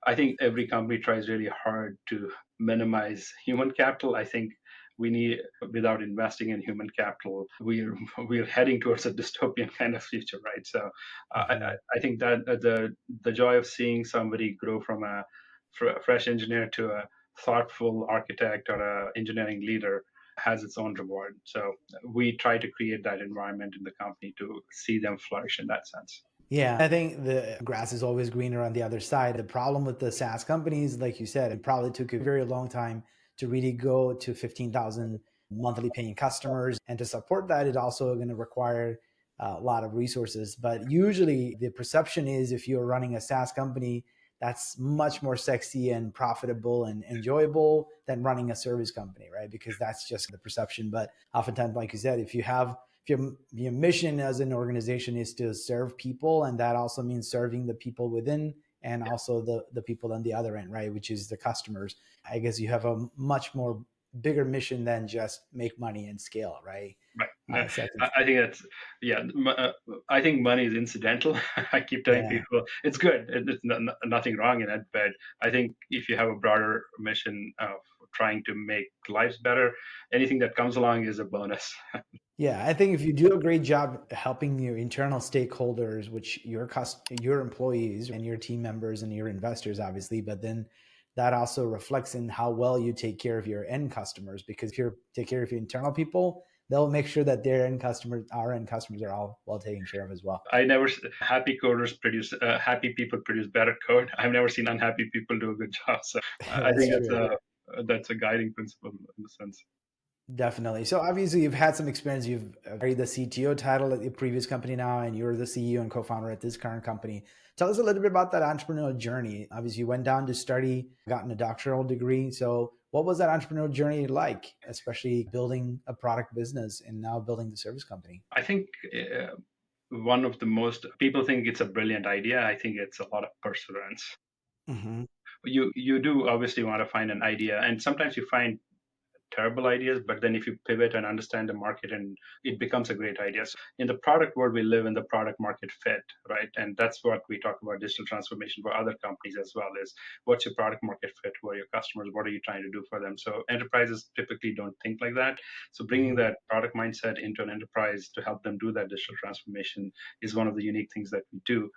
I think every company tries really hard to minimize human capital. I think we need, without investing in human capital, we're heading towards a dystopian kind of future, right? So Hmm. I think that the joy of seeing somebody grow from a fresh engineer to a thoughtful architect or a engineering leader has its own reward. So we try to create that environment in the company to see them flourish in that sense. Yeah, I think the grass is always greener on the other side. The problem with the SaaS companies, like you said, it probably took a very long time to really go to 15,000 monthly paying customers. And to support that, it's also going to require a lot of resources. But usually the perception is if you're running a SaaS company, that's much more sexy and profitable and enjoyable than running a service company, right? Because that's just the perception. But oftentimes, like you said, if your mission as an organization is to serve people, and that also means serving the people within and also the people on the other end, right, which is the customers, I guess you have a much more bigger mission than just make money and scale, right? Right. No, So I think, I think that's, yeah. I think money is incidental. I keep telling yeah. people it's good. It's nothing wrong in it. But I think if you have a broader mission of trying to make lives better, anything that comes along is a bonus. Yeah, I think if you do a great job helping your internal stakeholders, which your employees and your team members and your investors, obviously, but then that also reflects in how well you take care of your end customers. Because if you take care of your internal people, they'll make sure that our end customers, are all well taken care of as well. I never happy coders produce happy people produce better code. I've never seen unhappy people do a good job. So I That's think true. that's a guiding principle in the sense. Definitely. So obviously you've had some experience. You've carried the CTO title at your previous company now, and you're the CEO and co-founder at this current company. Tell us a little bit about that entrepreneurial journey. Obviously you went down to study, gotten a doctoral degree. So what was that entrepreneurial journey like, especially building a product business and now building the service company? I think one of the most people think it's a brilliant idea. I think it's a lot of perseverance. Hmm. You do obviously want to find an idea, and sometimes you find terrible ideas, but then if you pivot and understand the market, and it becomes a great idea. So in the product world we live in, the product market fit, right? And that's what we talk about digital transformation for other companies as well, is what's your product market fit, who are your customers, what are you trying to do for them? So enterprises typically don't think like that. So bringing Hmm. that product mindset into an enterprise to help them do that digital transformation is one of the unique things that we do.